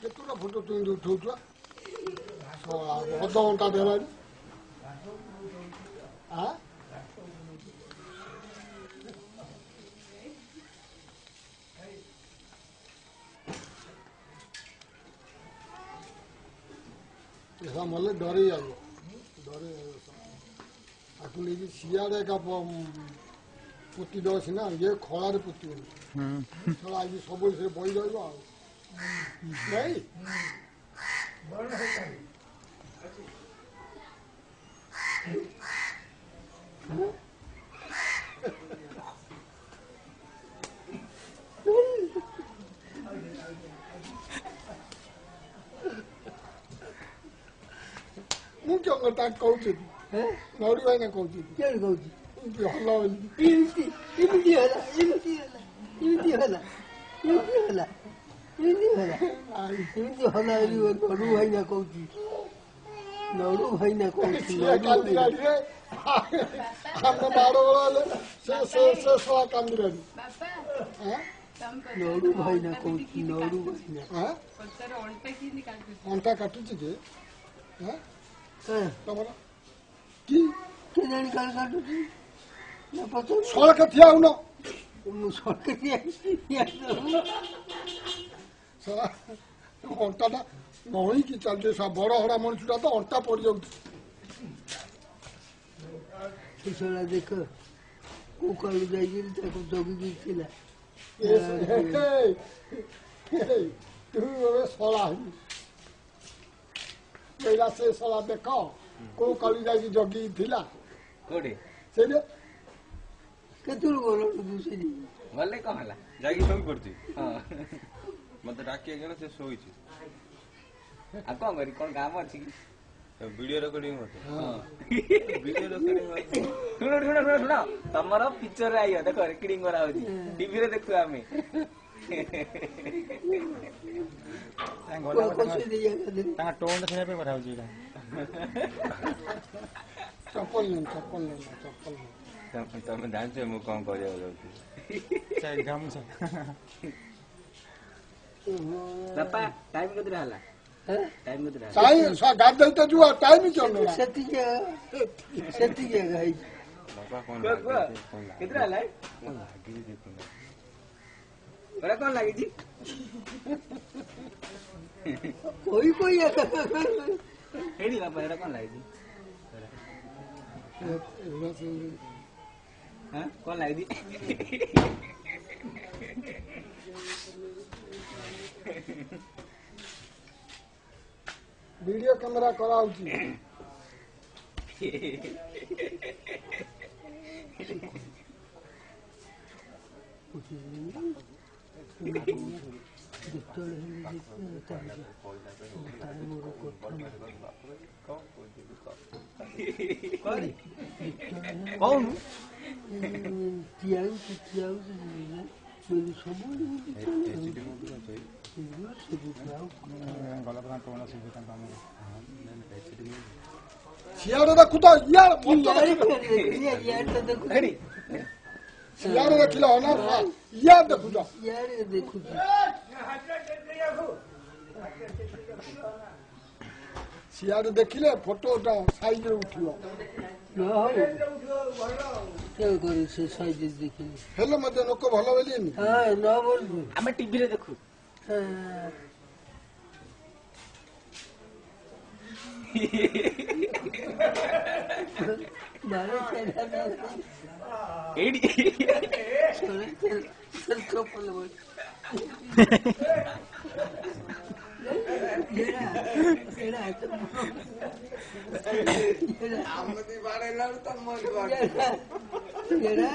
କେତେଟା ଫଟୋ ତୁମେ ଉଠଉଛ ଅଧଘଣ୍ଟା ଦେଲାଣି ऐसा मल्ले डरे जाइए आकु लेकिन सियाड़े का पुती दो ना ये खड़ा रे पुती छड़ा आज सब से बही रहा नहीं ମୁଁ କେଉଁ କଥା କହୁଛି ନଉଡ଼ି ଭାଇନା କହୁଛି କେଉଁଠି କହୁଛି ଭଲ ଏମିତି ହେଲା ନଡୁ ଭାଇନା କହୁଛି ଆମ ମାଡ଼ ହେଲେ ସେ ଶଳା କାନ୍ଦିଲାଣି ନଡୁ ଭାଇନା କହୁଛି ନଡୁ ଭାଇନା ଅଣ୍ଟା କାଟୁଛି ଯେ ତମର କି କେଜାଣି କାଳେ କାଟୁଛି ସଳଖ ଠିଆ ହଉନ ସଳଖ ଅଣ୍ଟାଟା ନଇକି ଚାଲିଛି ବଡ ହଡ଼ା ମଣିଷଟା ତ ଅଣ୍ଟା ପଡିଯାଉଛି ସେସଲା ଦେଖ କୋଉ କାଳୁ ଯାଇକିରି ତାକୁ ଜଗିକି ଥିଲା ତୁ ଏବେ ଶଳା କହିଲା ସେ ଶଳା ଦେଖ କୋଉ କାଳୁ ଯାଇକି ଜଗିକି ଥିଲା କୋଉଠି ସେଇଠି କେତେବେଳୁ ଗଲୁ ସେଠି ଗଲେ କଣ ହେଲା ଯାଇକି ଶୋଇ ପଡୁଛି ମତେ ଡାକି ଗଲେ ସେ ଶୋଇଛି ଆଉ କଣ କରି କଣ କାମ ଅଛି କି ଭିଡିଓ ରେକର୍ଡିଂ ଭିଡିଓ ରେକର୍ଡିଂ ଶୁଣ ତମର ପିକ୍ଚର ଆଇବ ଦେଖ ରେକର୍ଡିଂ କରା ହଉଛି ଟିଭିରେ ଦେଖୁ ଆମେ ତମେ ଜାଣିଛ ମୁଁ କଣ କରିବାକୁ ଯାଉଛି ବାପା ଟାଇମ କେତେଟା ହେଲା ଗାଧୋଇ ତ ଯିବ ଟାଇମ ସେତିକି କେତେଟା ହେଲା କଣ ଲାଗିଛି କହି ବାପା ଏଟା କଣ ଲାଗିଛି କଣ ଲାଗିଛି वीडियो कैमरा कराउची कौन सियारे देखु तो यार सियारे देखिला ना यार देखु तो यार देखु सियारे देखिले फोटो साइज रे उठियो न हो क्या करू से साइज देखिले हेलो मते नको भलो बेलिनी हां न बोल हम टीवी रे देखु मारे चला एडी चल चप्पल बोल एड़ा आमदी बाड़े लड़ त मोर बाड़े एड़ा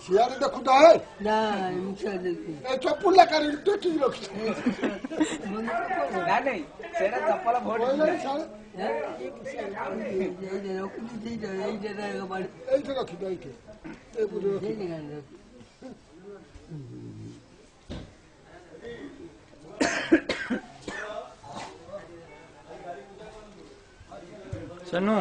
सियारे देखु तो है ना मुझे देखु ए चप्पल ला कर टटी रख ना नहीं सेरा चप्पल भोट नहीं सारे ये रख दी थी ये जरा बाड़ ए तो रख दे ए पूरे ये निकाल दे सनु